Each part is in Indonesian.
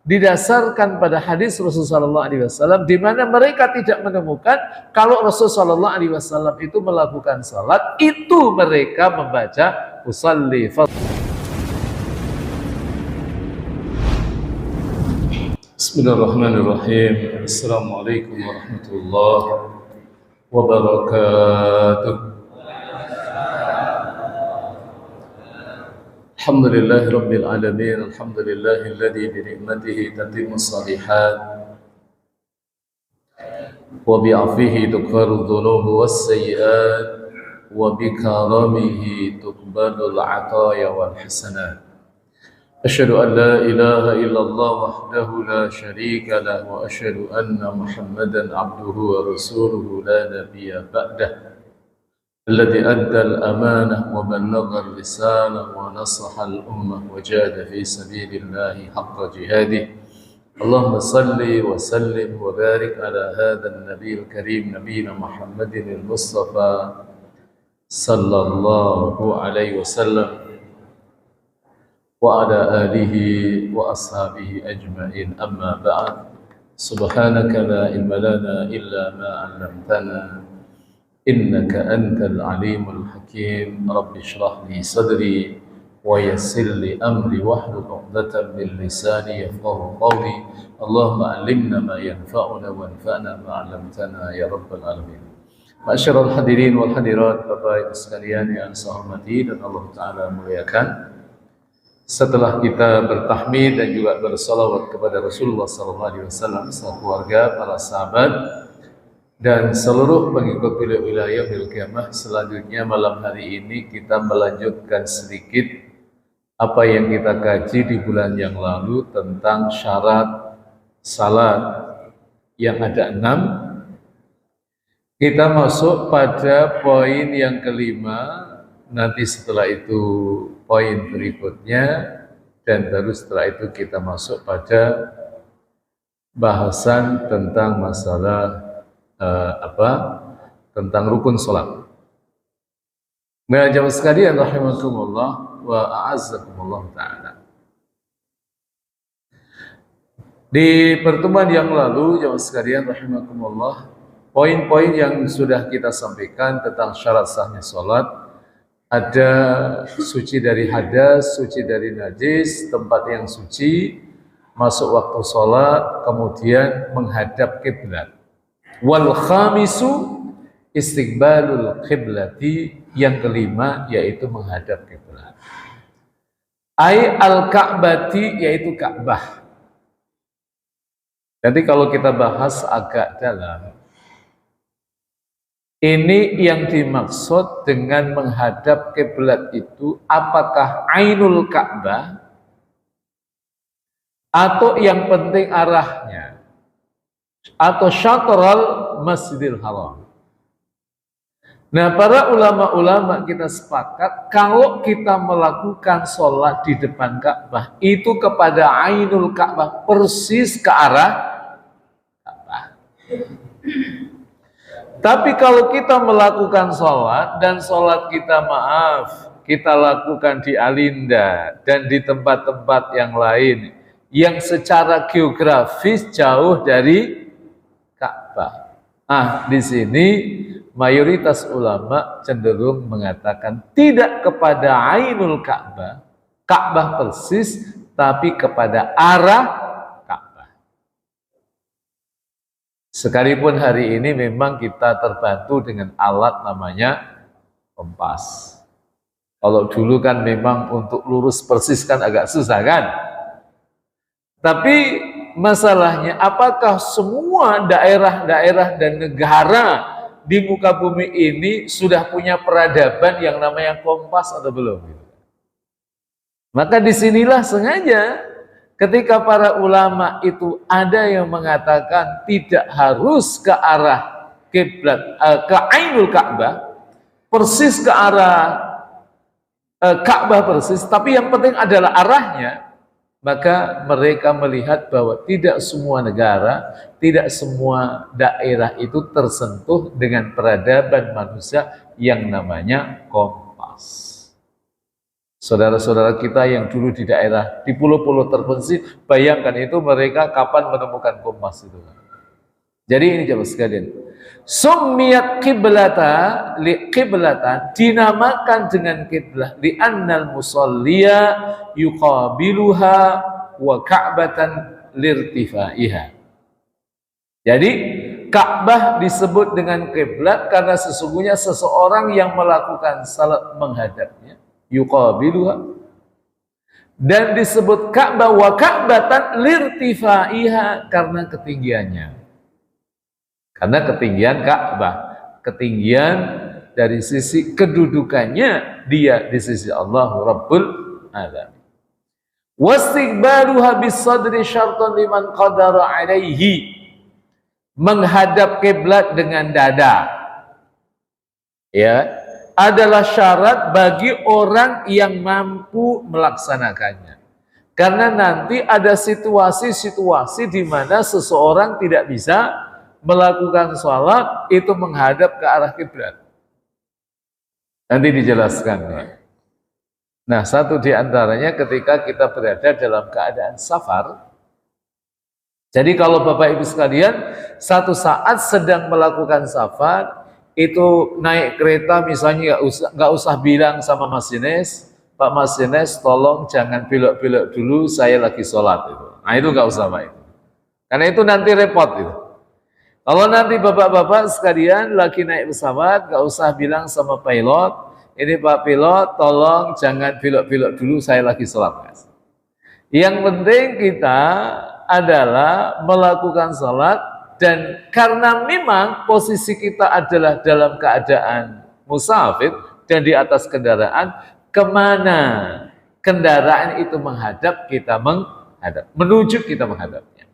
didasarkan pada hadis Rasulullah SAW, di mana mereka tidak menemukan kalau Rasulullah SAW itu melakukan salat, itu mereka membaca usalli. Bismillahirrahmanirrahim. Assalamualaikum warahmatullahi wabarakatuh. Alhamdulillahi rabbil alamin. Alhamdulillahilladzi bi ni'matihi tatimmus shalihat wa bi 'afihi tukfaru dhunubu was sayyi'at wa bi karamihi tuqbalul 'ataya wal hasanat. أشهد أن لا إله إلا الله وحده لا شريك له وأشهد أن محمدا عبده ورسوله لا نبي بعده الذي أدى الأمانة وبلغ الرسالة ونصح الأمة وجاهد في سبيل الله حق جهاده اللهم صل وسلم وبارك على هذا النبي الكريم نبينا محمد المصطفى صلى الله عليه وسلم وعلى آله وأصحابه أجمعين أما بعد سبحانك لا علم لنا إلا ما علمتنا إنك أنت العليم الحكيم رب اشرح لي صدري ويسر لي أمري واحلل عقدة من لساني يفقهوا قولي اللهم علمنا ما ينفعنا وانفعنا ما علمتنا يا رب العالمين. Ma'asyiral hadirin wal hadirat, Bapak Ibu sekalian yang saya hormati dan Allah Ta'ala muliakan. Setelah kita bertahmid dan juga bersalawat kepada Rasulullah SAW, keluarga, para sahabat, dan seluruh pengikut beliau ila yaumil qiyamah, selanjutnya malam hari ini kita melanjutkan sedikit apa yang kita kaji di bulan yang lalu tentang syarat salat yang ada 6. Kita masuk pada poin yang kelima. Nanti setelah itu poin berikutnya, dan baru setelah itu kita masuk pada bahasan tentang masalah tentang rukun sholat. Jamaah sekalian rahimakumullah wa a'azzakumullah ta'ala. Di pertemuan yang lalu jamaah sekalian rahimakumullah, poin-poin yang sudah kita sampaikan tentang syarat sahnya sholat, ada suci dari hadas, suci dari najis, tempat yang suci, masuk waktu sholat, kemudian menghadap kiblat. Wal khamisu istiqbalul qiblati, yang kelima yaitu menghadap kiblat. Ai al-ka'bati, yaitu Ka'bah. Nanti kalau kita bahas agak dalam, ini yang dimaksud dengan menghadap kiblat itu apakah ainul Ka'bah atau yang penting arahnya atau syatral Masjidil Haram. Nah, para ulama-ulama kita sepakat kalau kita melakukan sholat di depan Ka'bah itu kepada ainul Ka'bah, persis ke arah Ka'bah. Tapi kalau kita melakukan sholat dan sholat kita kita lakukan di Alinda dan di tempat-tempat yang lain yang secara geografis jauh dari Ka'bah. Di sini mayoritas ulama cenderung mengatakan tidak kepada ainul Ka'bah, Ka'bah persis, tapi kepada arah. Sekalipun hari ini memang kita terbantu dengan alat namanya kompas. Kalau dulu kan memang untuk lurus persis kan agak susah kan. Tapi masalahnya apakah semua daerah-daerah dan negara di muka bumi ini sudah punya peradaban yang namanya kompas atau belum? Maka disinilah sengaja ketika para ulama itu ada yang mengatakan tidak harus ke arah kiblat, ke ainul Ka'bah, persis ke arah Ka'bah persis, tapi yang penting adalah arahnya. Maka mereka melihat bahwa tidak semua negara, tidak semua daerah itu tersentuh dengan peradaban manusia yang namanya kompas. Saudara-saudara kita yang dulu di daerah, di pulau-pulau terpencil, bayangkan itu mereka kapan menemukan kompas itu. Jadi ini jemaah sekalian, summiyat qiblatan dinamakan dengan kiblah li annal musalliya yuqabiluha wa ka'batan lirtifaiha. Jadi Ka'bah disebut dengan kiblat karena sesungguhnya seseorang yang melakukan salat menghadapnya, yuqabiluha, dan disebut Ka'bah wa ka'batan lirtifaiha karena ketinggiannya. Karena ketinggian Ka'bah, ketinggian dari sisi kedudukannya dia di sisi Allah Rabbul Alamin. Wastiqbaluha bisadri syartan liman qadara alaihi, menghadap kiblat dengan dada, ya, adalah syarat bagi orang yang mampu melaksanakannya. Karena nanti ada situasi-situasi di mana seseorang tidak bisa melakukan sholat itu menghadap ke arah kiblat. Nanti dijelaskan. Nah, satu di antaranya ketika kita berada dalam keadaan safar. Jadi kalau Bapak Ibu sekalian satu saat sedang melakukan safar, itu naik kereta misalnya nggak usah bilang sama masinis, Pak masinis tolong jangan belok-belok dulu, saya lagi sholat itu. Nah itu nggak usah Pak itu. Karena itu nanti repot itu. Kalau nanti bapak-bapak sekalian lagi naik pesawat, nggak usah bilang sama pilot, ini Pak pilot tolong jangan belok-belok dulu, saya lagi sholat Mas. Yang penting kita adalah melakukan sholat, dan karena memang posisi kita adalah dalam keadaan musafir dan di atas kendaraan, kemana kendaraan itu menghadap, kita menghadap, menuju kita menghadapnya.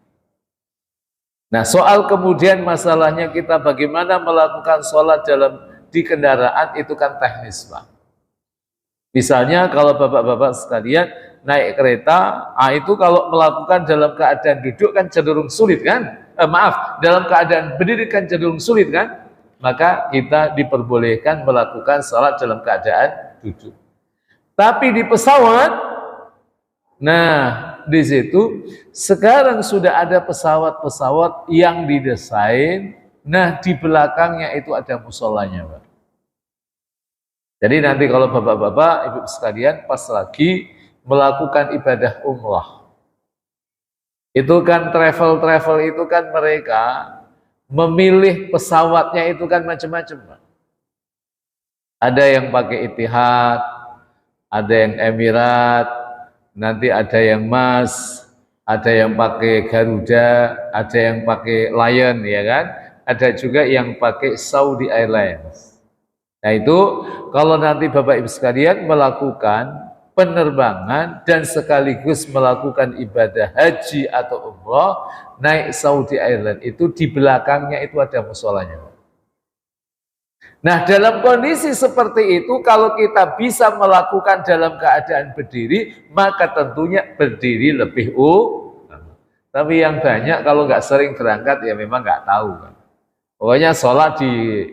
Nah, soal kemudian masalahnya kita bagaimana melakukan sholat di kendaraan itu kan teknis Pak. Misalnya kalau bapak-bapak sekalian naik kereta, itu kalau melakukan dalam keadaan duduk kan cenderung sulit kan? Dalam keadaan berdiri kan cenderung sulit kan? Maka kita diperbolehkan melakukan sholat dalam keadaan duduk. Tapi di pesawat, nah di situ sekarang sudah ada pesawat-pesawat yang didesain, nah di belakangnya itu ada musolanya Pak. Jadi nanti kalau bapak-bapak, ibu sekalian pas lagi melakukan ibadah umrah, itu kan travel itu kan mereka memilih pesawatnya itu kan macam-macam. Ada yang pakai Etihad, ada yang Emirat, nanti ada yang Mas, ada yang pakai Garuda, ada yang pakai Lion, ya kan? Ada juga yang pakai Saudi Airlines. Nah itu kalau nanti Bapak Ibu sekalian melakukan penerbangan dan sekaligus melakukan ibadah haji atau umrah naik Saudi Airlines, itu di belakangnya itu ada musolanya. Nah dalam kondisi seperti itu kalau kita bisa melakukan dalam keadaan berdiri, maka tentunya berdiri lebih Tapi yang banyak kalau nggak sering berangkat ya memang nggak tahu kan. Pokoknya sholat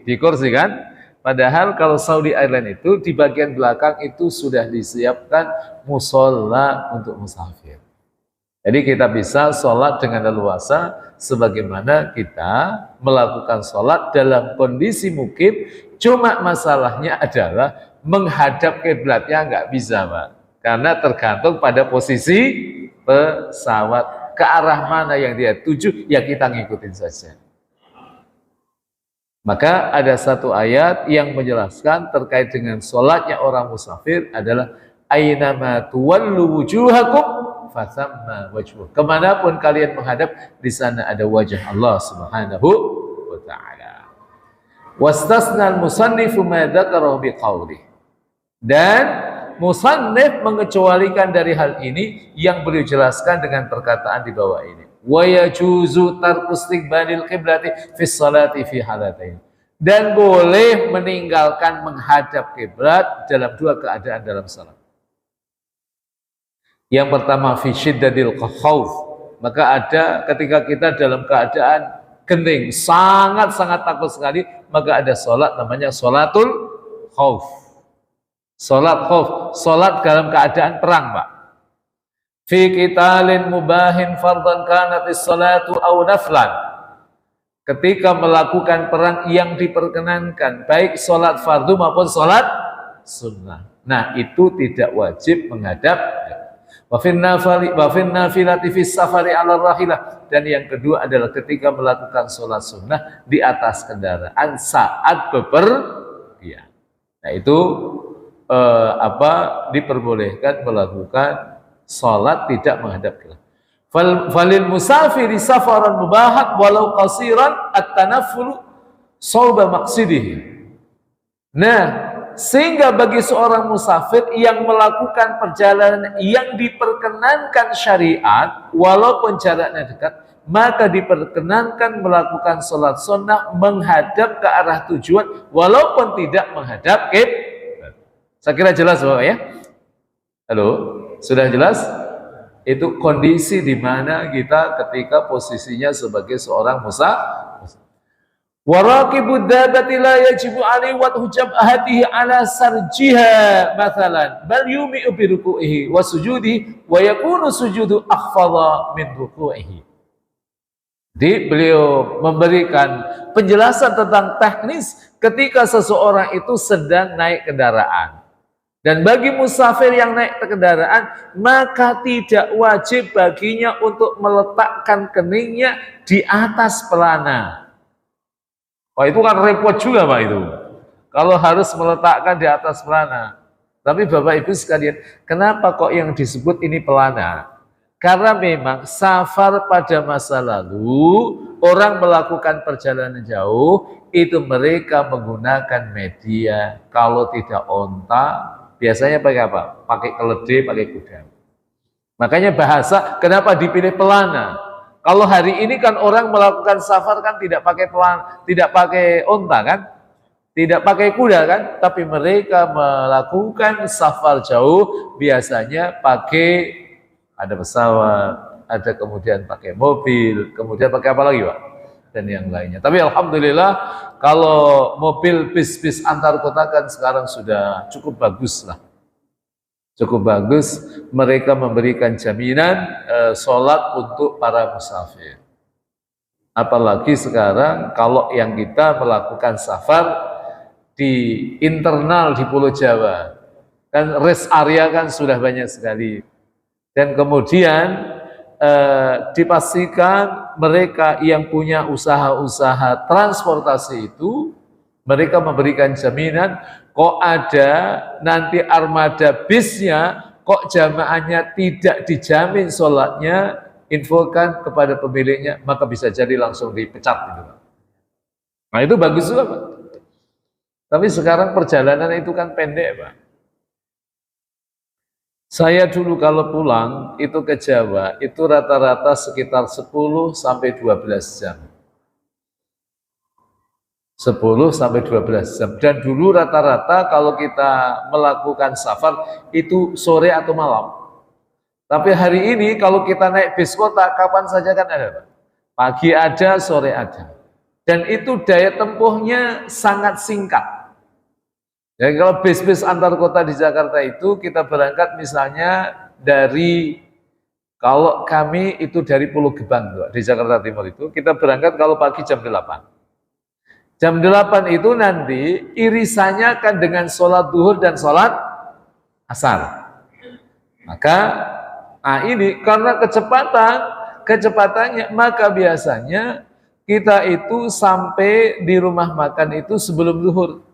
di kursi kan. Padahal kalau Saudi Airlines itu di bagian belakang itu sudah disiapkan musola untuk musafir. Jadi kita bisa sholat dengan leluasa sebagaimana kita melakukan sholat dalam kondisi mukim. Cuma masalahnya adalah menghadap kiblatnya nggak bisa Pak. Karena tergantung pada posisi pesawat, ke arah mana yang dia tuju, ya kita ngikutin saja. Maka ada satu ayat yang menjelaskan terkait dengan sholatnya orang musafir adalah aynama tuwallu wujuhakum fathamma wajhuh. Kemanapun kalian menghadap, di sana ada wajah Allah Subhanahu wa taala. Wastasna al-musannifu ma dzakara biqauli. Dan musannif mengecualikan dari hal ini yang beliau jelaskan dengan perkataan di bawah ini. Wa yajuzu tarku istiqbalil qiblati fi sholati fi halatain. Dan boleh meninggalkan menghadap kiblat dalam dua keadaan dalam salat. Yang pertama fi syiddatil khauf, maka ada ketika kita dalam keadaan genting, sangat-sangat takut sekali, maka ada salat namanya salatul khauf. Salat khauf, salat dalam keadaan perang, Pak. Fi qitalin mubahin fardhan kanatis salatu aw naflan. Ketika melakukan perang yang diperkenankan, baik salat fardu maupun salat sunnah. Nah, itu tidak wajib menghadap. Wa fin nafilati fis safari 'ala rahilah. Dan yang kedua adalah ketika melakukan salat sunnah di atas kendaraan saat bepergian. Nah, itu diperbolehkan melakukan salat tidak menghadap kiblat. Falil musafiri safaran mubahat walau qasiran at-tanaffulu sauba maqsidihi. Nah, sehingga bagi seorang musafir yang melakukan perjalanan yang diperkenankan syariat walaupun jaraknya dekat, maka diperkenankan melakukan sholat sunnah menghadap ke arah tujuan walaupun tidak menghadap kiblat. Saya kira jelas, Bapak ya? Halo, sudah jelas? Itu kondisi di mana kita ketika posisinya sebagai seorang musafir. Waraqibud dabati la yajibu alaihi wa hujabatihi ala sarjiha mathalan bal yumi'u bi ruku'ihi wa sujudihi wa yakunu sujudu akhfadha min ruku'ihi. Beliau memberikan penjelasan tentang teknis ketika seseorang itu sedang naik kendaraan. Dan bagi musafir yang naik kendaraan, maka tidak wajib baginya untuk meletakkan keningnya di atas pelana. Wah, itu kan repot juga, Pak, itu. Kalau harus meletakkan di atas pelana. Tapi Bapak Ibu sekalian, kenapa kok yang disebut ini pelana? Karena memang safar pada masa lalu, orang melakukan perjalanan jauh, itu mereka menggunakan media. Kalau tidak onta, biasanya pakai apa? Pakai keledai, pakai kuda. Makanya bahasa, kenapa dipilih pelana? Kalau hari ini kan orang melakukan safar kan tidak pakai pelana, tidak pakai onta kan? Tidak pakai kuda kan? Tapi mereka melakukan safar jauh, biasanya pakai, ada pesawat, ada kemudian pakai mobil, kemudian pakai apa lagi, Pak? Dan yang lainnya. Tapi alhamdulillah kalau mobil bis-bis antar kota kan sekarang sudah cukup bagus lah. Cukup bagus, mereka memberikan jaminan sholat untuk para musafir. Apalagi sekarang kalau yang kita melakukan safar di internal di Pulau Jawa, kan rest area kan sudah banyak sekali. Dan kemudian dipastikan mereka yang punya usaha-usaha transportasi itu, mereka memberikan jaminan, kok ada nanti armada bisnya, kok jamaahnya tidak dijamin sholatnya, infokan kepada pemiliknya, maka bisa jadi langsung dipecat gitu. Nah, itu bagus juga, Pak. Tapi sekarang perjalanan itu kan pendek, Pak. Saya dulu kalau pulang itu ke Jawa, itu rata-rata sekitar 10 sampai 12 jam. 10 sampai 12 jam. Dan dulu rata-rata kalau kita melakukan safar itu sore atau malam. Tapi hari ini kalau kita naik bis kota, kapan saja kan ada, Pak. Pagi ada, sore ada. Dan itu daya tempuhnya sangat singkat. Jadi kalau bis-bis antar kota di Jakarta itu kita berangkat misalnya dari, kalau kami itu dari Pulau Gebang di Jakarta Timur itu, kita berangkat kalau pagi jam 8. Jam 8 itu nanti irisannya kan dengan sholat duhur dan sholat asar. Maka ini karena kecepatannya, maka biasanya kita itu sampai di rumah makan itu sebelum duhur.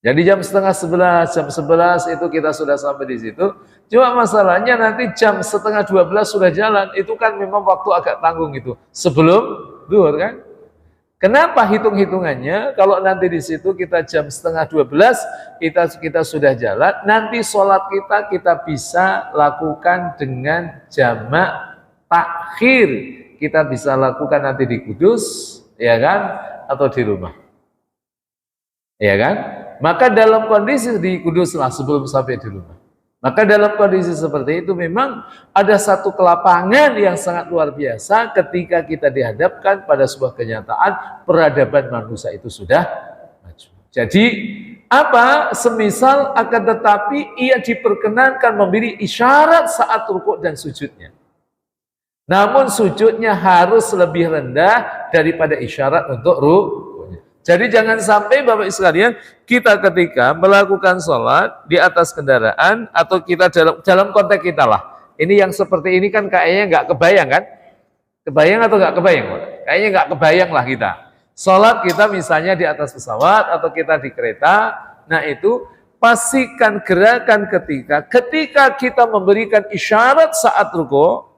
Jadi jam setengah 11, jam 11 itu kita sudah sampai di situ. Cuma masalahnya nanti jam setengah 12 sudah jalan, itu kan memang waktu agak tanggung itu. Sebelum duhur kan. Kenapa hitung-hitungannya? Kalau nanti di situ kita jam setengah 12, kita sudah jalan, nanti sholat kita bisa lakukan dengan jamak takhir. Kita bisa lakukan nanti di Kudus, ya kan? Atau di rumah. Ya kan? Maka dalam kondisi di Kudus lah sebelum sampai di rumah. Maka dalam kondisi seperti itu memang ada satu kelapangan yang sangat luar biasa ketika kita dihadapkan pada sebuah kenyataan peradaban manusia itu sudah maju. Jadi Apa? Semisal akan tetapi ia diperkenankan memberi isyarat saat rukuk dan sujudnya. Namun sujudnya harus lebih rendah daripada isyarat untuk rukuknya. Jadi jangan sampai Bapak Ibu sekalian, kita ketika melakukan sholat di atas kendaraan atau kita dalam konteks kita lah. Ini yang seperti ini kan kayaknya nggak kebayang kan? Kebayang atau nggak kebayang? Kayaknya nggak kebayang lah kita. Sholat kita misalnya di atas pesawat atau kita di kereta, nah itu pastikan gerakan ketika kita memberikan isyarat saat rukuk,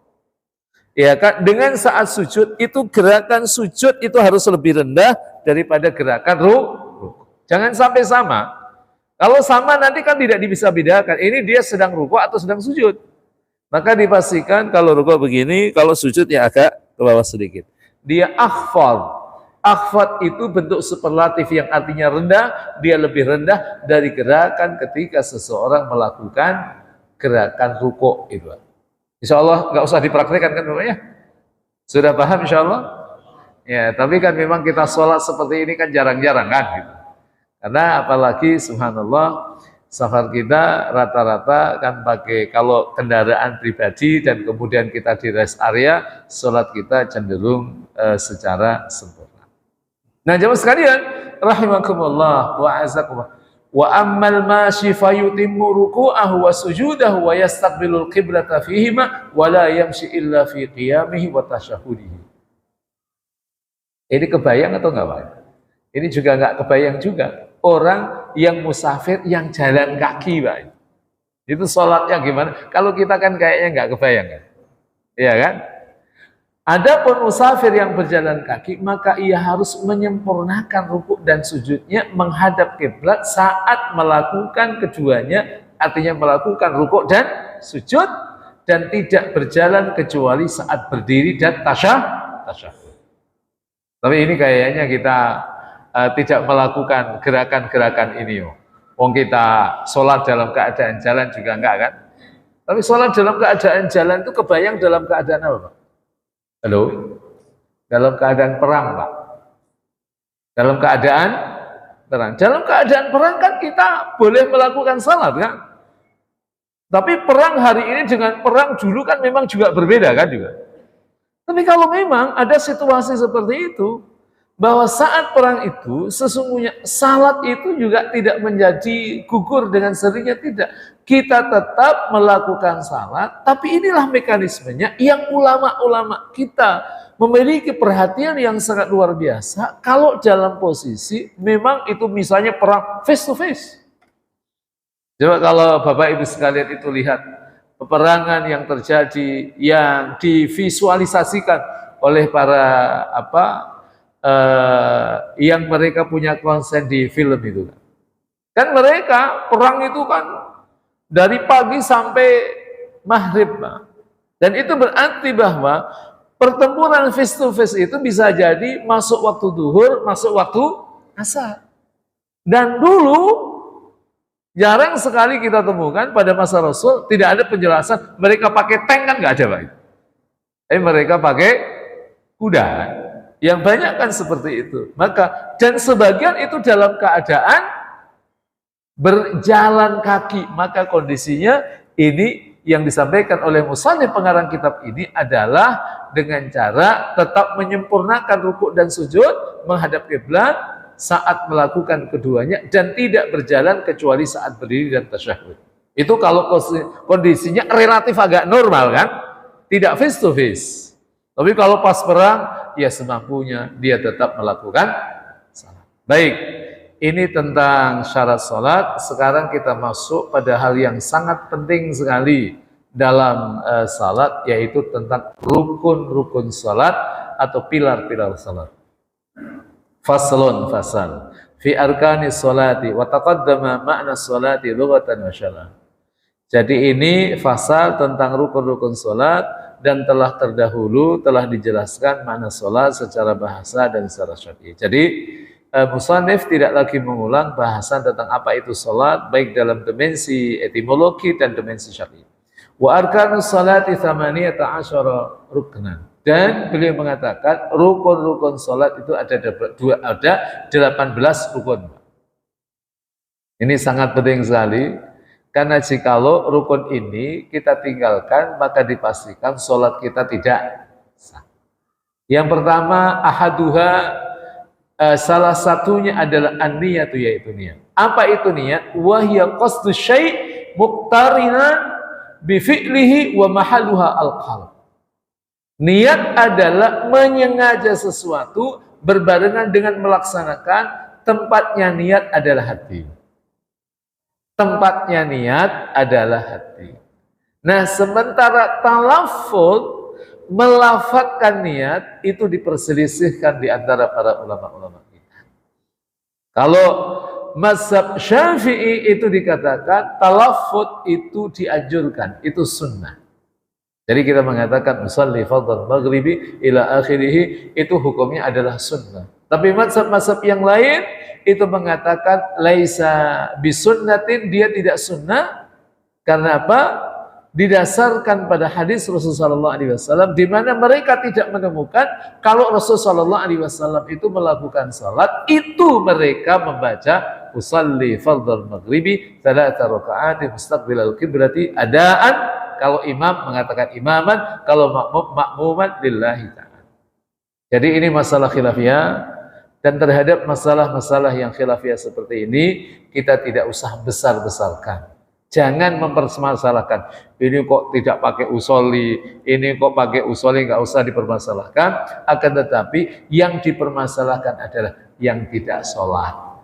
ya kan, dengan saat sujud itu gerakan sujud itu harus lebih rendah daripada gerakan rukuk. Jangan sampai sama. Kalau sama nanti kan tidak bisa bedakan. Ini dia sedang rukuk atau sedang sujud. Maka dipastikan kalau rukuk begini, kalau sujud ya agak ke bawah sedikit. Dia akhfad. Akhfad itu bentuk superlatif yang artinya rendah, dia lebih rendah dari gerakan ketika seseorang melakukan gerakan rukuk itu. Insya Allah nggak usah dipraktikkan kan Bapak ya? Sudah paham insya Allah? Ya, tapi kan memang kita sholat seperti ini kan jarang-jarang kan gitu. Karena apalagi subhanallah safar kita rata-rata kan pakai kalau kendaraan pribadi dan kemudian kita di rest area, sholat kita cenderung secara sempurna. Nah, jemaah sekalian, rahimakumullah wa azakumullah. Wa ammal mashi fayutimmu ruku'ahu wa sujudahu wa yastaqbilul qiblata fihima wa la yamshi illa fi qiyamihi wa tasyahudihi. Ini kebayang atau enggak, Pak? Ini juga enggak kebayang juga. Orang yang musafir yang jalan kaki, Pak. Itu sholatnya gimana? Kalau kita kan kayaknya enggak kebayang kan? Iya kan? Adapun musafir yang berjalan kaki, maka ia harus menyempurnakan rukuk dan sujudnya menghadap kiblat saat melakukan keduanya, artinya melakukan rukuk dan sujud, dan tidak berjalan kecuali saat berdiri dan tasyahud. Tapi ini kayaknya kita tidak melakukan gerakan-gerakan ini. Wong kita sholat dalam keadaan jalan juga enggak kan? Tapi sholat dalam keadaan jalan itu kebayang dalam keadaan apa, Pak? Halo? Dalam keadaan perang, Pak. Dalam keadaan perang. Dalam keadaan perang kan kita boleh melakukan salat kan? Tapi perang hari ini dengan perang dulu kan memang juga berbeda kan juga. Tapi kalau memang ada situasi seperti itu, bahwa saat perang itu sesungguhnya salat itu juga tidak menjadi gugur dengan seringnya, tidak. Kita tetap melakukan salat, tapi inilah mekanismenya yang ulama-ulama kita memiliki perhatian yang sangat luar biasa kalau dalam posisi memang itu misalnya perang face to face. Coba kalau Bapak Ibu sekalian itu lihat peperangan yang terjadi yang divisualisasikan oleh para yang mereka punya konsen di film itu kan mereka perang itu kan dari pagi sampai maghrib, dan itu berarti bahwa pertempuran face to face itu bisa jadi masuk waktu duhur, masuk waktu asar. Dan dulu jarang sekali kita temukan pada masa Rasul tidak ada penjelasan mereka pakai tank kan nggak ada, Pak. Mereka pakai kuda. Yang banyak kan seperti itu. Maka dan sebagian itu dalam keadaan berjalan kaki. Maka kondisinya ini yang disampaikan oleh musannif pengarang kitab ini adalah dengan cara tetap menyempurnakan rukuk dan sujud menghadap kiblat saat melakukan keduanya dan tidak berjalan kecuali saat berdiri dan tasyahud. Itu kalau kondisinya relatif agak normal kan? Tidak face to face. Tapi kalau pas perang, ya semampunya dia tetap melakukan salat. Baik, ini tentang syarat salat. Sekarang kita masuk pada hal yang sangat penting sekali dalam salat, yaitu tentang rukun-rukun salat atau pilar-pilar salat. Faslun fasal fi arkanis salati wa taqaddama ma'na salati lughatan wa syar'an. Jadi ini fasal tentang rukun-rukun salat dan telah terdahulu telah dijelaskan makna salat secara bahasa dan secara syar'i. Jadi musannif tidak lagi mengulang bahasan tentang apa itu salat baik dalam dimensi etimologi dan dimensi syar'i. Wa arkanus salati 18 ruknan. Dan beliau mengatakan rukun-rukun salat itu ada 18 rukun. Ini sangat penting sekali, karena jikalau rukun ini kita tinggalkan, maka dipastikan sholat kita tidak sah. Yang pertama, ahaduha, salah satunya adalah an-niyatu, yaitu niat. Apa itu niat? Wahya qasdu syai' muqtarinan bi fi'lihi wa mahalluha al-qalb. Niat adalah menyengaja sesuatu berbarengan dengan melaksanakan, tempatnya niat adalah hati. Tempatnya niat adalah hati. Nah, sementara talaffuz, melafadzkan niat, itu diperselisihkan di antara para ulama-ulama kita. Kalau mazhab Syafi'i itu dikatakan talaffuz itu dianjurkan, itu sunnah. Jadi kita mengatakan musalli fardhan maghribi ila akhirih, itu hukumnya adalah sunnah. Tapi mazhab-mazhab yang lain itu mengatakan laisa bisunnatin, dia tidak sunnah. Karena apa? Didasarkan pada hadis Rasulullah SAW, di mana mereka tidak menemukan kalau Rasulullah SAW itu melakukan salat, itu mereka membaca usalli fardhal maghribi 3 raka'at mustaqbilal qiblati adaan. Kalau imam mengatakan imaman, kalau makmum makmuman lillahi ta'ala. Jadi ini masalah khilafiyah, dan terhadap masalah-masalah yang khilafiyah seperti ini kita tidak usah besar-besarkan. Jangan mempermasalahkan, ini kok tidak pakai usolli, ini kok pakai usolli, nggak usah dipermasalahkan. Akan tetapi yang dipermasalahkan adalah yang tidak sholat.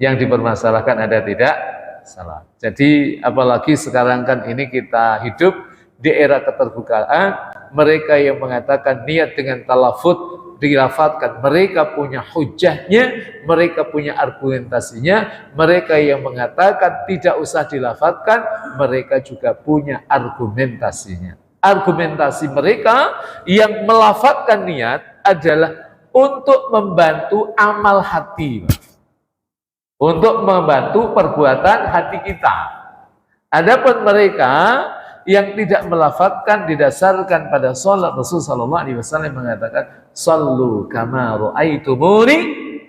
Yang dipermasalahkan ada tidak salat. Jadi apalagi sekarang kan ini kita hidup di era keterbukaan, mereka yang mengatakan niat dengan talaffuz dilafadzkan, mereka punya hujahnya, mereka punya argumentasinya. Mereka yang mengatakan tidak usah dilafadzkan, mereka juga punya argumentasinya. Argumentasi mereka yang melafadzkan niat adalah untuk membantu amal hati, untuk membantu perbuatan hati kita. Adapun mereka yang tidak melafadzkan didasarkan pada sholat, Rasulullah SAW mengatakan sallu kama ra'aitumuni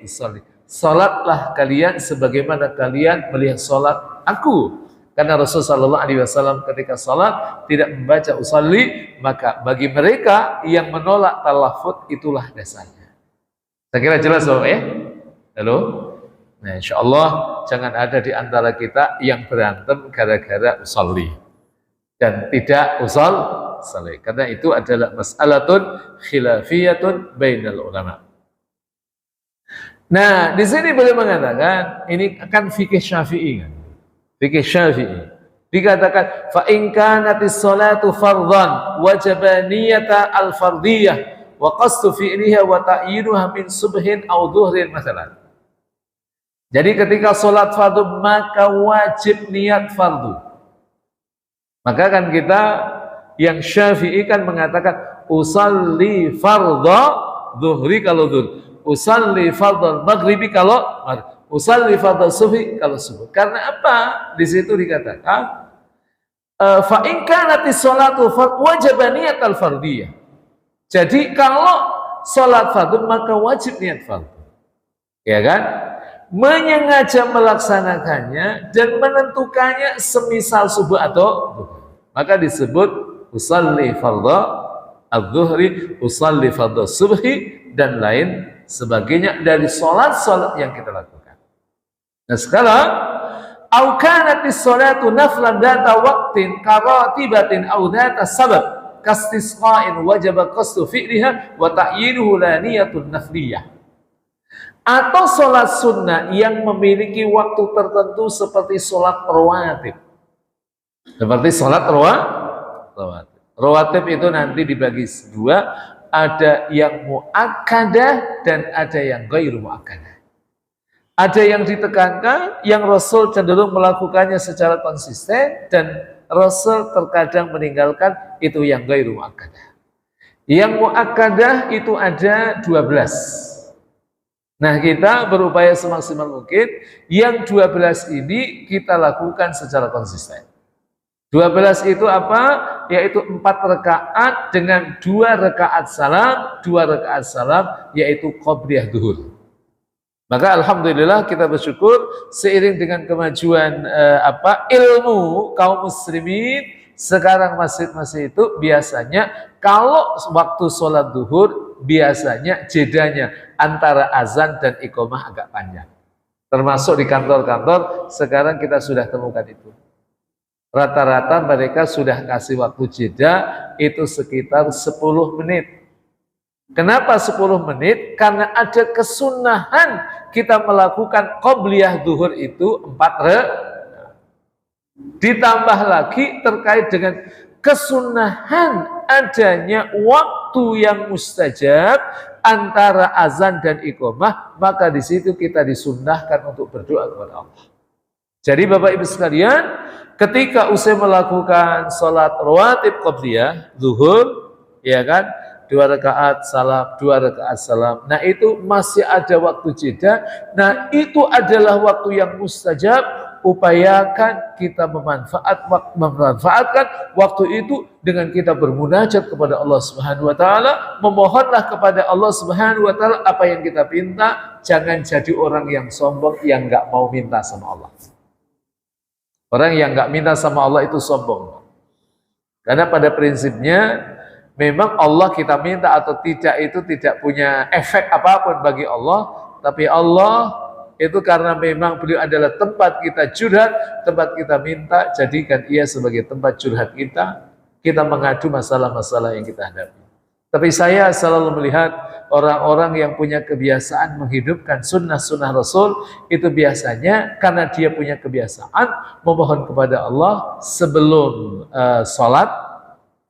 usolli, sholatlah kalian sebagaimana kalian melihat sholat aku. Karena Rasulullah SAW ketika sholat tidak membaca usolli, maka bagi mereka yang menolak talaffuz itulah dasarnya. Saya kira jelas Bapak ya? Halo? Nah, insya Allah jangan ada di antara kita yang berantem gara-gara usolli dan tidak usolli, karena itu adalah mas'alatun khilafiyatun bainal ulama. Nah, di sini boleh mengatakan ini akan fikih Syafi'i kan? Fikih Syafi'i dikatakan fa in kanatis sholatu fardhan wajaba niyata al-fardhiyah wa qasdu fi'liha wa ta'yinuha min subhin aw dhuhrin masalan. Jadi ketika sholat fardu maka wajib niat fardu. Maka kan kita yang Syafi'i kan mengatakan usalli fardha zuhri kalau zuhur, usalli fardha maghribi kalau maghrib, usalli fardha subhi kalau subuh. Karena apa? Di situ dikatakan fa in kanatis sholatu wajib niat al-fardhiyah. Jadi kalau sholat fardu maka wajib niat fardu. Ya kan? Menyengaja melaksanakannya dan menentukannya semisal subuh atau zuhur, maka disebut usalli fardha adz-zuhri, usalli fardha subhi, dan lain sebagainya dari sholat-sholat yang kita lakukan. Nah sekarang au kanatis sholatu naflan data waqtin karatibatin au data sabab kastisqa'in wajaba qasdu fi'liha wa ta'yinuhu la niyatun nafliyah. Atau sholat sunnah yang memiliki waktu tertentu seperti sholat rawatib. Seperti sholat rawatib. Rawatib itu nanti dibagi dua, ada yang muakkadah dan ada yang ghairu muakkadah. Ada yang ditekankan, yang Rasul cenderung melakukannya secara konsisten, dan Rasul terkadang meninggalkan, itu yang ghairu muakkadah. Yang muakkadah itu ada 12. Nah kita berupaya semaksimal mungkin yang 12 ini kita lakukan secara konsisten. 12 itu apa? Yaitu 4 rakaat dengan 2 rakaat salam, 2 rakaat salam, yaitu qobliyah duhur. Maka alhamdulillah kita bersyukur seiring dengan kemajuan ilmu kaum muslimin, sekarang masjid-masjid itu biasanya kalau waktu sholat duhur biasanya jedanya antara azan dan iqamah agak panjang. Termasuk di kantor-kantor sekarang kita sudah temukan itu. Rata-rata mereka sudah kasih waktu jeda itu sekitar 10 menit. Kenapa 10 menit? Karena ada kesunahan kita melakukan qobliyah duhur itu 4 rakaat. Ditambah lagi terkait dengan kesunahan adanya waktu yang mustajab antara azan dan iqamah, maka di situ kita disunnahkan untuk berdoa kepada Allah. Jadi Bapak Ibu sekalian, ketika usai melakukan sholat rawatib qobliyah zuhur, ya kan, 2 rakaat salam, 2 rakaat salam. Nah itu masih ada waktu jeda. Nah itu adalah waktu yang mustajab. Upayakan kita memanfaatkan waktu itu dengan kita bermunajat kepada Allah Subhanahu wa taala, memohonlah kepada Allah Subhanahu wa taala apa yang kita minta. Jangan jadi orang yang sombong yang enggak mau minta sama Allah. Orang yang enggak minta sama Allah itu sombong. Karena pada prinsipnya memang Allah kita minta atau tidak itu tidak punya efek apapun bagi Allah, tapi Allah itu karena memang beliau adalah tempat kita curhat, tempat kita minta, jadikan ia sebagai tempat curhat kita mengadu masalah-masalah yang kita hadapi. Tapi saya selalu melihat orang-orang yang punya kebiasaan menghidupkan sunnah-sunnah Rasul, itu biasanya karena dia punya kebiasaan memohon kepada Allah sebelum sholat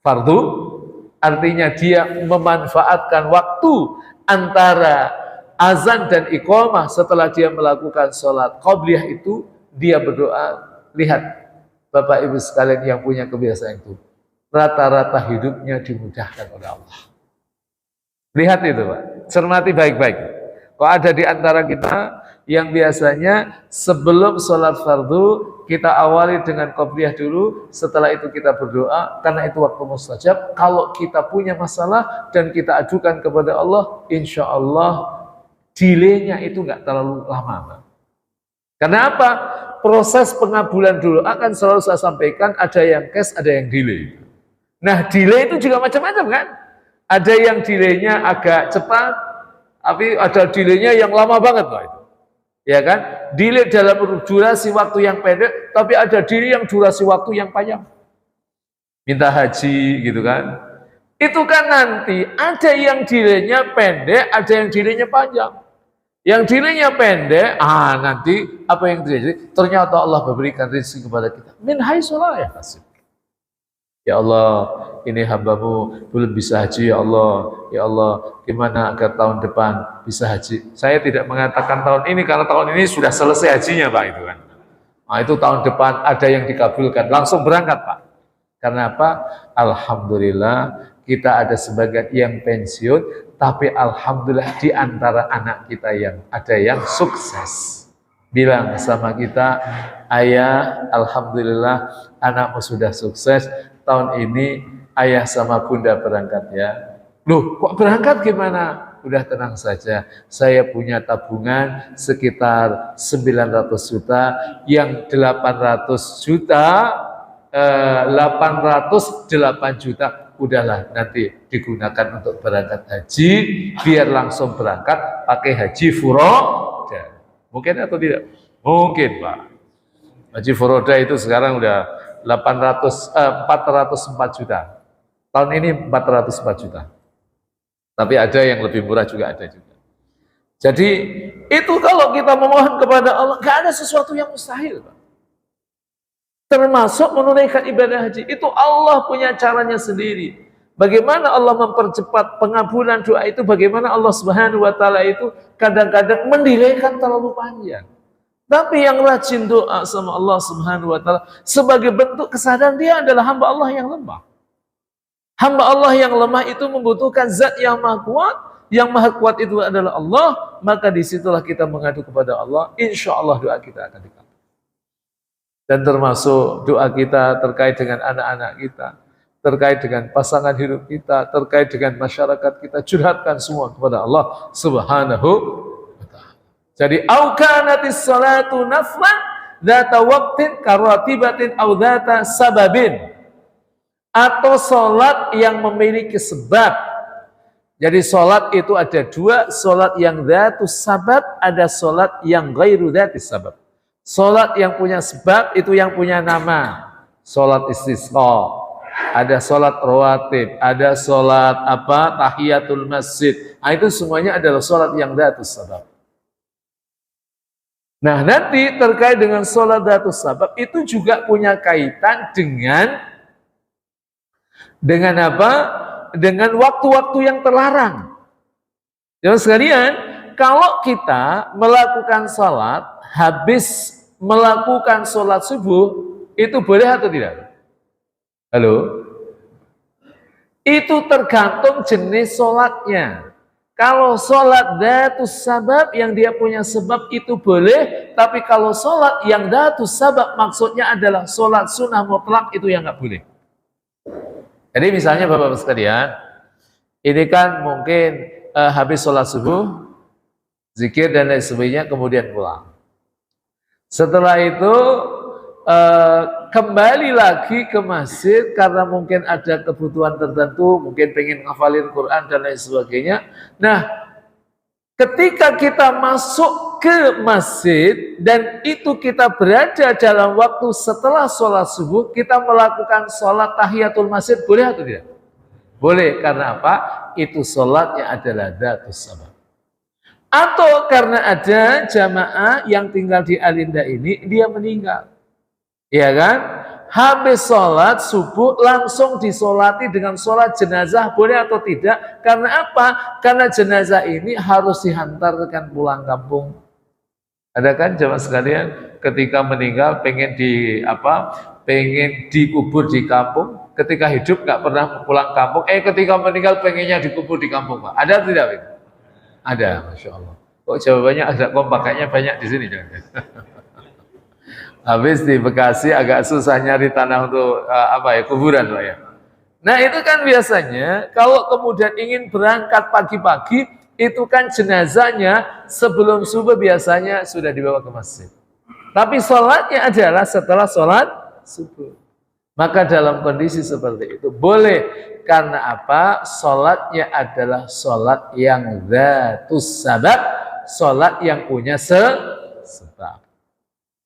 fardu. Artinya dia memanfaatkan waktu antara azan dan iqamah setelah dia melakukan sholat qobliyah itu, dia berdoa. Lihat Bapak Ibu sekalian yang punya kebiasaan itu, rata-rata hidupnya dimudahkan oleh Allah. Lihat itu Pak, cermati baik-baik. Kok ada di antara kita yang biasanya sebelum sholat fardu kita awali dengan qobliyah dulu, setelah itu kita berdoa, karena itu waktu mustajab. Kalau kita punya masalah dan kita ajukan kepada Allah, insya Allah delay-nya itu nggak terlalu lama. Karena apa? Proses pengabulan dulu akan selalu saya sampaikan, ada yang cash, ada yang delay. Nah delay itu juga macam-macam kan? Ada yang delay-nya agak cepat, tapi ada delay-nya yang lama banget Pak itu. Ya kan? Delay dalam durasi waktu yang pendek, tapi ada delay yang durasi waktu yang panjang. Minta haji gitu kan. Itu kan nanti ada yang delaynya pendek, ada yang delaynya panjang. Yang delaynya pendek, nanti apa yang terjadi? Ternyata Allah memberikan rezeki kepada kita. Min haitsu la yahtasib. Ya Allah, ini hambamu belum bisa haji ya Allah. Ya Allah, gimana agar tahun depan bisa haji? Saya tidak mengatakan tahun ini karena tahun ini sudah selesai hajinya Pak itu kan. Nah itu tahun depan ada yang dikabulkan, langsung berangkat Pak. Karena apa? Alhamdulillah kita ada sebagian yang pensiun, tapi alhamdulillah di antara anak kita yang ada yang sukses. Bilang sama kita, ayah, alhamdulillah anakmu sudah sukses. Tahun ini ayah sama bunda berangkat ya. Loh, kok berangkat gimana? Udah tenang saja. Saya punya tabungan sekitar 900 juta, yang 808 juta udahlah nanti digunakan untuk berangkat haji, biar langsung berangkat pakai haji furoda. Mungkin atau tidak? Mungkin Pak. Haji furoda itu sekarang udah 404 juta. Tahun ini 404 juta. Tapi ada yang lebih murah juga ada juga. Jadi itu kalau kita memohon kepada Allah, gak ada sesuatu yang mustahil Pak. Termasuk menunaikan ibadah haji. Itu Allah punya caranya sendiri. Bagaimana Allah mempercepat pengabulan doa itu, bagaimana Allah Subhanahu wa taala itu kadang-kadang mendelaykan terlalu panjang. Tapi yang rajin doa sama Allah Subhanahu wa taala sebagai bentuk kesadaran dia adalah hamba Allah yang lemah. Hamba Allah yang lemah itu membutuhkan zat yang maha kuat. Yang maha kuat itu adalah Allah. Maka disitulah kita mengadu kepada Allah. Insya Allah doa kita akan dikabul. Dan termasuk doa kita terkait dengan anak-anak kita, terkait dengan pasangan hidup kita, terkait dengan masyarakat kita, curhatkan semua kepada Allah Subhanahu wa taala. Jadi au kanatis salatu naflan dzata waqtin karatibatin au dzata sababin, atau salat yang memiliki sebab. Jadi salat itu ada dua, salat yang dzatus sabab, ada salat yang ghairu dzatis sabab. Salat yang punya sebab itu yang punya nama. Salat istisqa, ada salat rawatib, ada salat tahiyatul masjid. Nah, itu semuanya adalah salat yang dzatus sabab. Nah, nanti terkait dengan salat dzatus sabab itu juga punya kaitan dengan apa? Dengan waktu-waktu yang terlarang. Jadi sekalian, kalau kita melakukan salat habis melakukan salat subuh, itu boleh atau tidak? Halo? Itu tergantung jenis salatnya. Kalau salat dzatus sabab yang dia punya sebab itu boleh, tapi kalau salat yang dzatus sabab maksudnya adalah salat sunnah mutlak itu yang nggak boleh. Jadi misalnya Bapak-Bapak sekalian, ini kan mungkin habis sholat subuh, zikir dan lain sebagainya, kemudian pulang. Setelah itu kembali lagi ke masjid karena mungkin ada kebutuhan tertentu, mungkin pengen ngafalin Quran dan lain sebagainya. Nah, ketika kita masuk ke masjid dan itu kita berada dalam waktu setelah sholat subuh, kita melakukan sholat tahiyatul masjid, boleh atau tidak? Boleh, karena apa? Itu sholatnya adalah dzatus sabab. Atau karena ada jamaah yang tinggal di Alinda ini, dia meninggal. Ya kan? Habis sholat subuh langsung disolati dengan sholat jenazah, boleh atau tidak? Karena apa? Karena jenazah ini harus dihantarkan pulang kampung. Ada kan jamaah sekalian ketika meninggal pengen dikubur di kampung, ketika hidup nggak pernah pulang kampung, ketika meninggal pengennya dikubur di kampung, Pak. Ada atau tidak? Ada, Masya Allah. Kok jawabannya agak kompak, kayaknya banyak di sini. Habis di Bekasi agak susah nyari tanah untuk kuburan, Pak ya. Nah, itu kan biasanya kalau kemudian ingin berangkat pagi-pagi, itu kan jenazahnya sebelum subuh biasanya sudah dibawa ke masjid. Tapi sholatnya adalah setelah sholat subuh. Maka dalam kondisi seperti itu boleh, karena apa? Sholatnya adalah sholat yang dzatus sabab, sholat yang punya sebab.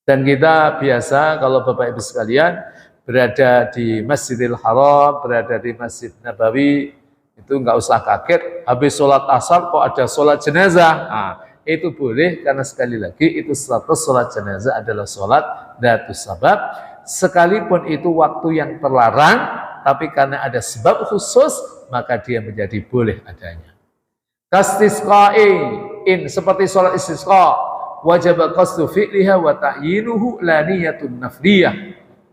Dan kita biasa kalau Bapak Ibu sekalian berada di Masjidil Haram, berada di Masjid Nabawi, itu nggak usah kaget, habis sholat asar kok ada sholat jenazah. Nah, itu boleh, karena sekali lagi itu status sholat jenazah adalah sholat dzatus sabab, sekalipun itu waktu yang terlarang, tapi karena ada sebab khusus, maka dia menjadi boleh adanya. Kastisqa'in, seperti sholat istisqa, wajib qasdu fi'liha wa ta'yinuhu la niyatun nafliyah.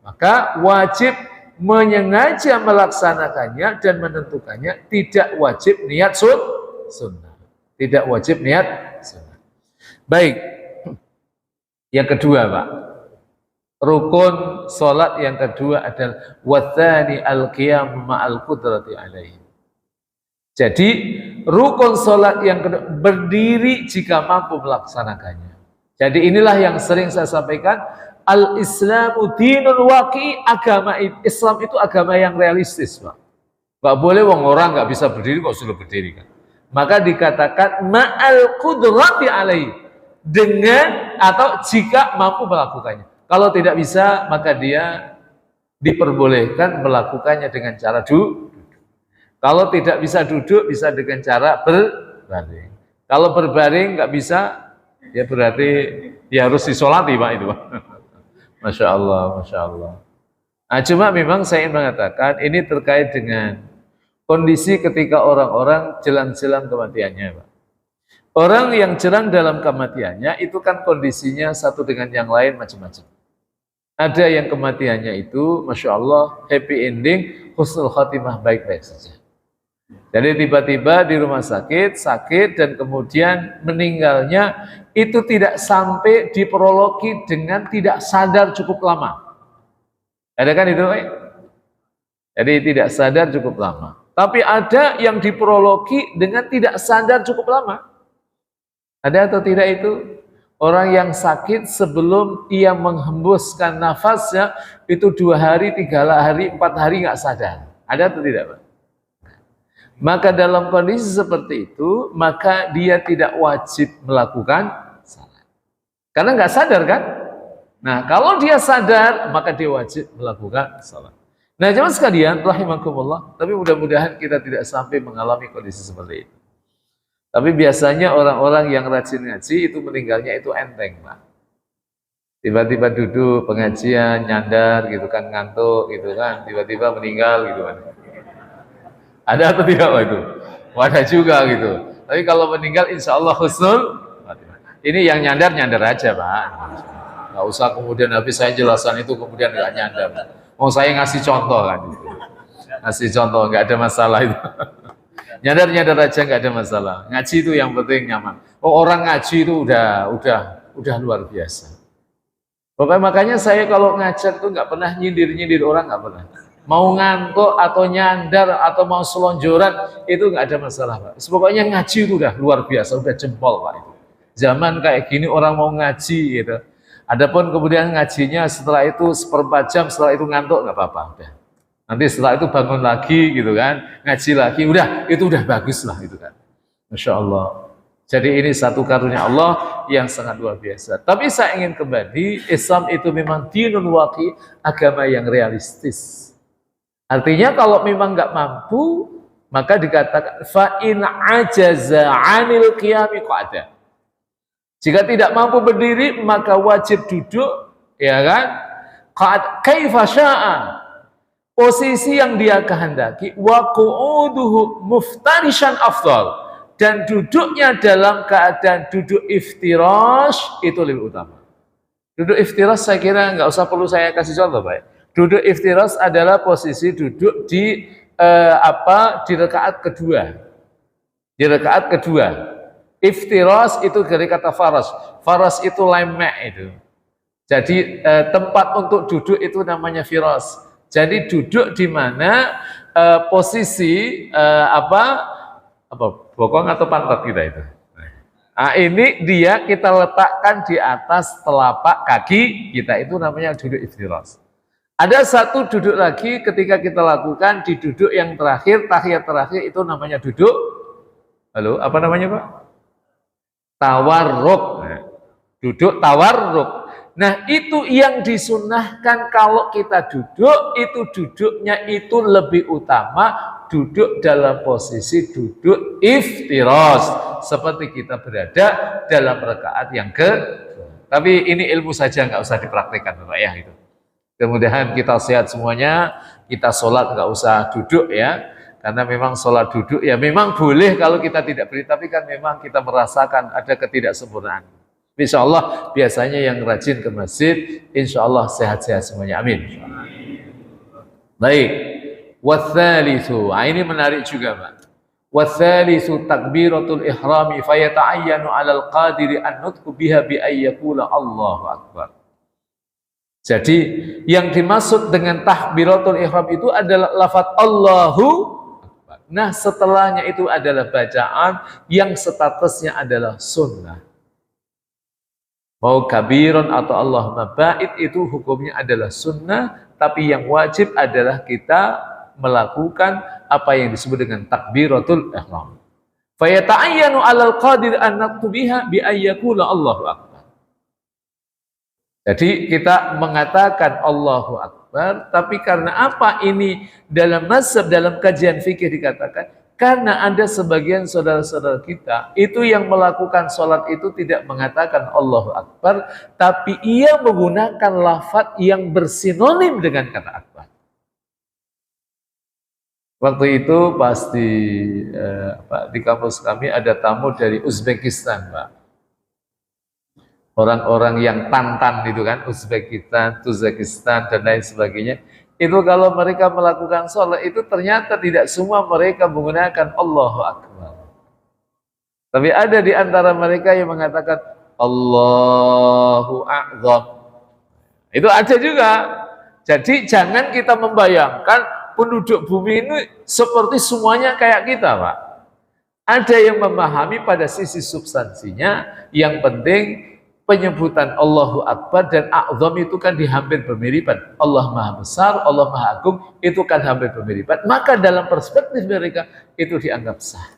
Maka wajib menyengaja melaksanakannya dan menentukannya, tidak wajib niat sunnah. Tidak wajib niat sunnah. Baik. Yang kedua, Pak. Rukun sholat yang kedua adalah wathani al-qiyam ma'al qudrati alaihi. Jadi rukun sholat yang kedua, berdiri jika mampu melaksanakannya. Jadi inilah yang sering saya sampaikan, al-Islamu dinul waqi, agama Islam itu agama yang realistis, Pak. Nggak boleh orang nggak bisa berdiri kok sudah berdiri kan. Maka dikatakan ma'al qudrati alaihi, dengan atau jika mampu melakukannya. Kalau tidak bisa, maka dia diperbolehkan melakukannya dengan cara duduk. Kalau tidak bisa duduk, bisa dengan cara berbaring. Kalau berbaring nggak bisa, ya berarti ya harus disolati, Pak, itu, Pak. Masya Allah, Masya Allah. Nah, cuma memang saya ingin mengatakan ini terkait dengan kondisi ketika orang-orang jelang-jelang kematiannya, Pak. Orang yang jelang dalam kematiannya itu kan kondisinya satu dengan yang lain macam-macam. Ada yang kematiannya itu, Masya Allah, happy ending, husnul khatimah, baik-baik saja. Jadi tiba-tiba di rumah sakit, dan kemudian meninggalnya itu tidak sampai diprologi dengan tidak sadar cukup lama. Ada kan itu? Jadi tidak sadar cukup lama. Tapi ada yang diprologi dengan tidak sadar cukup lama. Ada atau tidak itu? Orang yang sakit sebelum ia menghembuskan nafasnya itu 2 hari, 3 hari, 4 hari nggak sadar. Ada atau tidak, Pak? Maka dalam kondisi seperti itu, maka dia tidak wajib melakukan salat. Karena nggak sadar kan? Nah, kalau dia sadar, maka dia wajib melakukan salat. Nah, jemaah sekalian, rahimakumullah, tapi mudah-mudahan kita tidak sampai mengalami kondisi seperti itu. Tapi biasanya orang-orang yang rajin ngaji itu meninggalnya itu enteng, Pak. Tiba-tiba duduk pengajian, nyandar gitu kan, ngantuk gitu kan, tiba-tiba meninggal gitu kan. Ada atau tidak, Pak, itu? Wadah juga gitu. Tapi kalau meninggal insya Allah husnul. Ini yang nyandar aja, Pak. Nggak usah kemudian habis saya jelasan itu kemudian nggak nyandar. Mau saya ngasih contoh kan gitu. Ngasih contoh, nggak ada masalah itu. Nyadar aja nggak ada masalah. Ngaji itu yang penting nyaman. Oh, orang ngaji itu udah luar biasa. Pokoknya makanya saya kalau ngajar tuh nggak pernah nyindir orang, nggak pernah. Mau ngantuk atau nyandar atau mau selonjoran itu nggak ada masalah, Pak. Pokoknya ngaji itu udah luar biasa, udah jempol, Pak, itu. Zaman kayak gini orang mau ngaji gitu. Adapun kemudian ngajinya setelah itu 1/4 jam, setelah itu ngantuk nggak apa-apa, udah. Nanti setelah itu bangun lagi gitu kan, ngaji lagi, itu udah bagus lah itu kan. Masya Allah. Jadi ini satu karunia Allah yang sangat luar biasa. Tapi saya ingin kembali, Islam itu memang dinun waqi, agama yang realistis. Artinya kalau memang nggak mampu, maka dikatakan fa in ajaza 'anil qiyami qa'ada. Jika tidak mampu berdiri, maka wajib duduk, ya kan? Kaifa sya'a. Posisi yang dia kehendaki, wa qu'uduhu muftarishan afdal, dan duduknya dalam keadaan duduk iftirash itu lebih utama. Duduk iftirash saya kira nggak usah perlu saya kasih contoh, Pak. Duduk iftirash adalah posisi duduk di di rakaat kedua. Di rakaat kedua. Iftirash itu dari kata faras. Faras itu lemek itu. Jadi tempat untuk duduk itu namanya firas. Jadi duduk di mana posisi bokong atau pantat kita itu. Nah, ini dia kita letakkan di atas telapak kaki kita, itu namanya duduk iftirash. Ada satu duduk lagi ketika kita lakukan di duduk yang terakhir, tahiyat terakhir, itu namanya duduk. Halo, apa namanya, Pak? Tawarruk. Nah, duduk tawarruk. Nah, itu yang disunahkan kalau kita duduk, itu duduknya itu lebih utama duduk dalam posisi duduk iftirash, seperti kita berada dalam rakaat yang Tapi ini ilmu saja, nggak usah dipraktikkan, Bapak ya itu. Kemudian kita sehat semuanya, kita sholat nggak usah duduk ya, karena memang sholat duduk ya memang boleh kalau kita tidak beri, tapi kan memang kita merasakan ada ketidaksempurnaan. Insya Allah biasanya yang rajin ke masjid, insya Allah sehat-sehat semuanya. Amin. Baik. Wathalithu. Ini menarik juga, Pak. Wathalithu takbiratul ihrami fayata'ayyanu 'alal qadiri an nutqu biha bi ayyakula Allahu akbar. Jadi yang dimaksud dengan takbiratul ihram itu adalah lafaz Allahu akbar. Nah, setelahnya itu adalah bacaan yang statusnya adalah sunnah. Mau kabiron atau Allahumma ba'id itu hukumnya adalah sunnah, tapi yang wajib adalah kita melakukan apa yang disebut dengan takbiratul ihram. Fa yata'ayyanu 'alal qadir an naktubiha bi ayyakula Allahu akbar. Jadi kita mengatakan Allahu akbar, tapi karena apa ini dalam mazhab, dalam kajian fikih dikatakan? Karena ada sebagian saudara-saudara kita itu yang melakukan sholat itu tidak mengatakan Allahu Akbar, tapi ia menggunakan lafaz yang bersinonim dengan kata akbar. Waktu itu pasti di kampus kami ada tamu dari Uzbekistan, Pak. Orang-orang yang tantan itu kan, Uzbekistan, Tajikistan dan lain sebagainya. Itu kalau mereka melakukan sholat itu ternyata tidak semua mereka menggunakan Allahu Akbar. Tapi ada di antara mereka yang mengatakan Allahu A'zam. Itu ada juga. Jadi jangan kita membayangkan penduduk bumi ini seperti semuanya kayak kita, Pak. Ada yang memahami pada sisi substansinya, yang penting penyebutan Allahu Akbar dan a'zam itu kan hampir bermiripan. Allah Maha Besar, Allah Maha Agung, itu kan hampir bermiripan. Maka dalam perspektif mereka itu dianggap sah.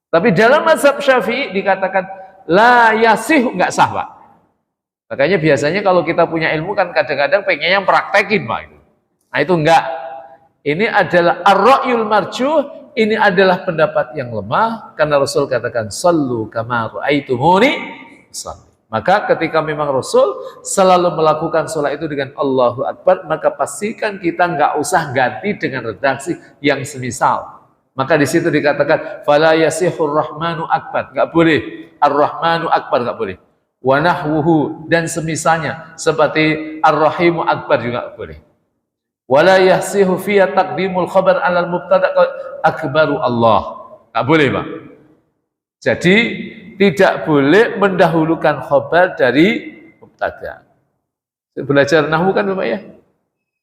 Tapi dalam mazhab Syafi'i dikatakan la yasih, enggak sah, Pak. Makanya biasanya kalau kita punya ilmu kan kadang-kadang pengennya yang praktekin, Pak. Nah itu enggak. Ini adalah ar-ra'yul marjuh, ini adalah pendapat yang lemah karena Rasul katakan sallu kama ra'aitumuni shalli. Maka ketika memang Rasul selalu melakukan sholat itu dengan Allahu Akbar, maka pastikan kita nggak usah ganti dengan redaksi yang semisal. Maka di situ dikatakan fala yasihur rahmanu akbar, nggak boleh. Ar-Rahmanu akbar nggak boleh. Wa nahwuhu dan semisalnya seperti Ar-Rahimu akbar juga nggak boleh. Wala yasihu fiya taqdimul khabar 'alal mubtada akbaru Allah. Nggak boleh, Pak. Jadi tidak boleh mendahulukan khabar dari mubtada. Belajar nahwu kan Bapak ya?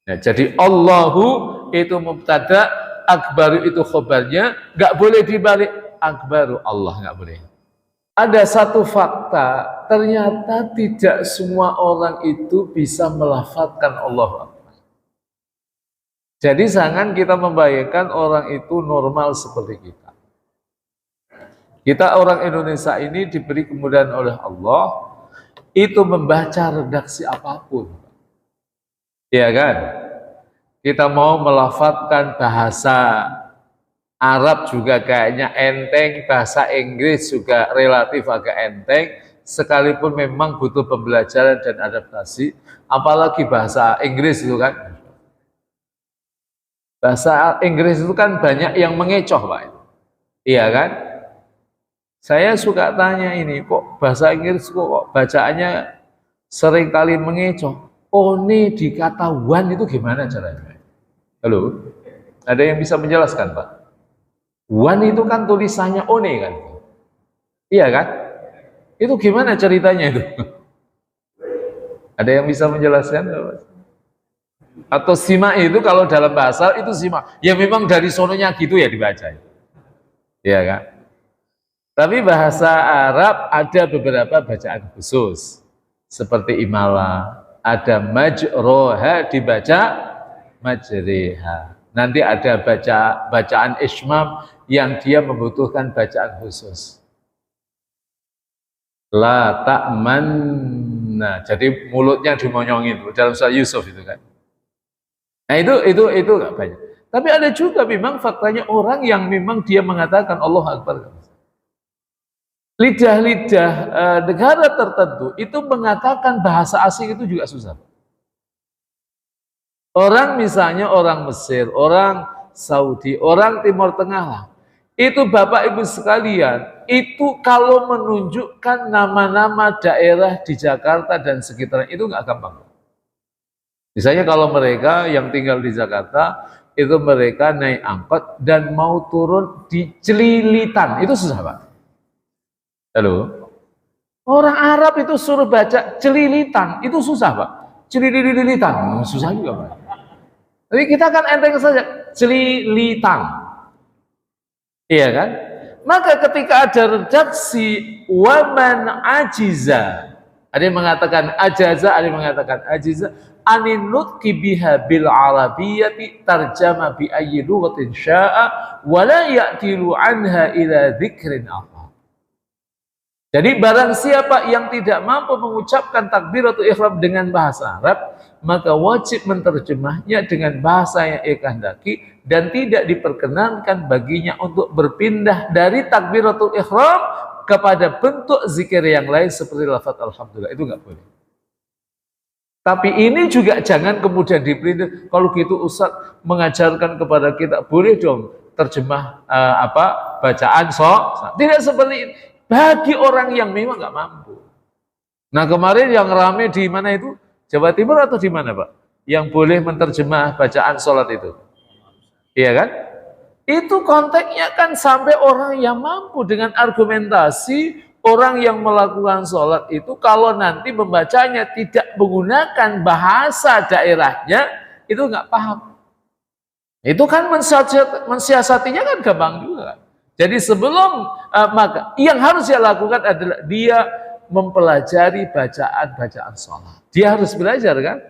Nah, jadi Allahu itu mubtada, akbaru itu khabarnya, nggak boleh dibalik akbaru Allah, nggak boleh. Ada satu fakta, ternyata tidak semua orang itu bisa melafadzkan Allahu Akbar. Jadi jangan kita membayangkan orang itu normal seperti kita. Kita orang Indonesia ini diberi kemudahan oleh Allah itu membaca redaksi apapun. Iya kan? Kita mau melafadzkan bahasa Arab juga kayaknya enteng, bahasa Inggris juga relatif agak enteng, sekalipun memang butuh pembelajaran dan adaptasi, apalagi bahasa Inggris itu kan. Bahasa Inggris itu kan banyak yang mengecoh, Pak. Iya kan? Saya suka tanya ini, kok bahasa Inggris kok bacaannya sering kali mengecoh. One di kata one itu gimana caranya? Halo? Ada yang bisa menjelaskan, Pak? One itu kan tulisannya one kan? Iya kan? Itu gimana ceritanya itu? Ada yang bisa menjelaskan? Atau simak itu kalau dalam bahasa itu simak. Ya memang dari sononya gitu ya dibaca. Iya kan? Tapi bahasa Arab ada beberapa bacaan khusus. Seperti imala. Ada majroha dibaca majriha. Nanti ada bacaan ismam yang dia membutuhkan bacaan khusus. La ta'manna. Jadi mulutnya dimonyongin dalam surah Yusuf itu kan. Nah itu enggak banyak. Tapi ada juga memang faktanya orang yang memang dia mengatakan Allahu Akbar. Lidah-lidah negara tertentu itu mengatakan bahasa asing itu juga susah. Orang misalnya orang Mesir, orang Saudi, orang Timur Tengah, itu Bapak Ibu sekalian, itu kalau menunjukkan nama-nama daerah di Jakarta dan sekitarnya itu nggak gampang. Misalnya kalau mereka yang tinggal di Jakarta, itu mereka naik angkot dan mau turun di Celilitan, itu susah, Pak. Halo? Orang Arab itu suruh baca Celilitan, itu susah, Pak. Celilitan, susah juga, Pak. Tapi kita kan enteng saja, Celilitan. Iya kan? Maka ketika ada redaksi waman ajiza, ada yang mengatakan ajaza, ada yang mengatakan ajiza, aninutki biha bil arabiyyati tarjama bi ayyi lughatin syaa wa la ya'tilu anha ila dzikrin akhar. Jadi barang siapa yang tidak mampu mengucapkan takbiratul ihram dengan bahasa Arab, maka wajib menerjemahnya dengan bahasa yang ia kehendaki dan tidak diperkenankan baginya untuk berpindah dari takbiratul ihram kepada bentuk zikir yang lain seperti lafaz alhamdulillah. Itu enggak boleh. Tapi ini juga jangan kemudian diperindah. Kalau gitu Ustaz mengajarkan kepada kita, boleh dong terjemah bacaan tidak seperti ini. Bagi orang yang memang nggak mampu. Nah kemarin yang rame di mana itu? Jawa Timur atau di mana, Pak? Yang boleh menerjemah bacaan sholat itu. Iya kan? Itu konteksnya kan sampai orang yang mampu dengan argumentasi orang yang melakukan sholat itu kalau nanti membacanya tidak menggunakan bahasa daerahnya, itu nggak paham. Itu kan mensiasatinya kan gampang juga. Jadi sebelum maka yang harus dia lakukan adalah dia mempelajari bacaan-bacaan sholat. Dia harus belajar kan?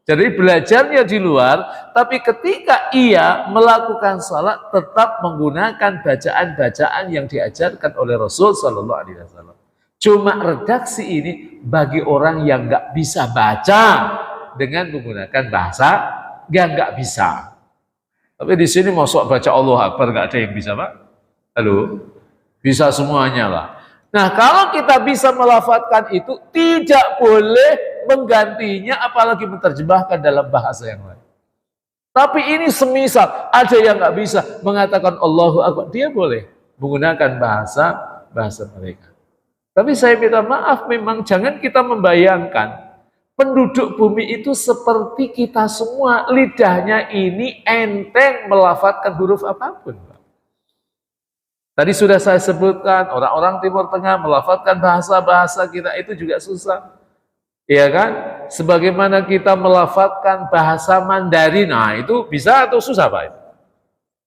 Jadi belajarnya di luar, tapi ketika ia melakukan sholat tetap menggunakan bacaan-bacaan yang diajarkan oleh Rasul Sallallahu Alaihi Wasallam. Cuma redaksi ini bagi orang yang nggak bisa baca dengan menggunakan bahasa yang nggak bisa. Tapi di sini masuk baca Allah Akbar nggak ada yang bisa, Pak? Halo, bisa semuanya lah. Nah, kalau kita bisa melafadzkan itu, tidak boleh menggantinya, apalagi menerjemahkan dalam bahasa yang lain. Tapi ini semisal ada yang nggak bisa mengatakan Allahu Akbar, dia boleh menggunakan bahasa mereka. Tapi saya minta maaf, memang jangan kita membayangkan penduduk bumi itu seperti kita semua, lidahnya ini enteng melafadzkan huruf apapun. Tadi sudah saya sebutkan, orang-orang Timur Tengah melafadzkan bahasa-bahasa kita itu juga susah. Iya kan? Sebagaimana kita melafadzkan bahasa Mandarin, nah itu bisa atau susah Pak?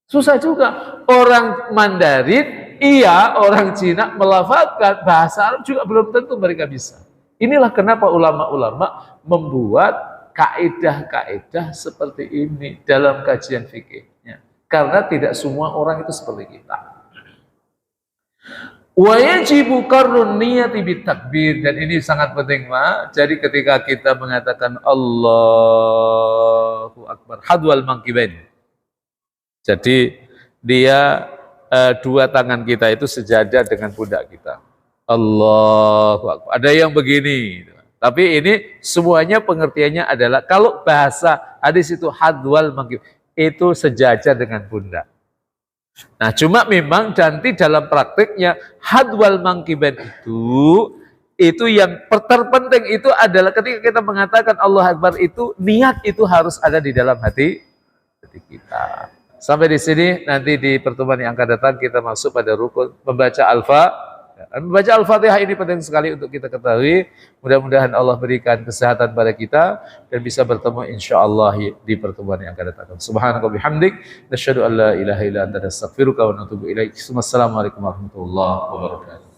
Susah juga. Orang Mandarin, iya orang Cina melafadzkan bahasa Arab juga belum tentu mereka bisa. Inilah kenapa ulama-ulama membuat kaidah-kaidah seperti ini dalam kajian fikihnya. Karena tidak semua orang itu seperti kita. Wa yajibu qarrun niyati bitakbir, dan ini sangat penting Pak. Jadi ketika kita mengatakan Allahu Akbar hadwal mankibain. Jadi dia dua tangan kita itu sejajar dengan pundak kita. Allahu Akbar. Ada yang begini. Tapi ini semuanya pengertiannya adalah kalau bahasa hadis itu hadwal mankibain itu sejajar dengan pundak. Nah, cuma memang nanti dalam praktiknya hadwal mangkibain itu yang terpenting itu adalah ketika kita mengatakan Allah Akbar itu niat itu harus ada di dalam hati kita. Sampai di sini, nanti di pertemuan yang akan datang kita masuk pada rukun membaca Membaca Al-Fatihah ini penting sekali untuk kita ketahui. Mudah-mudahan Allah berikan kesehatan pada kita dan bisa bertemu insyaallah di pertemuan yang akan datang. Subhanaka bihamdik, nasyhadu an la ilaha illa anta, nastaghfiruka wa natubu ilaik. Wassalamualaikum warahmatullahi wabarakatuh.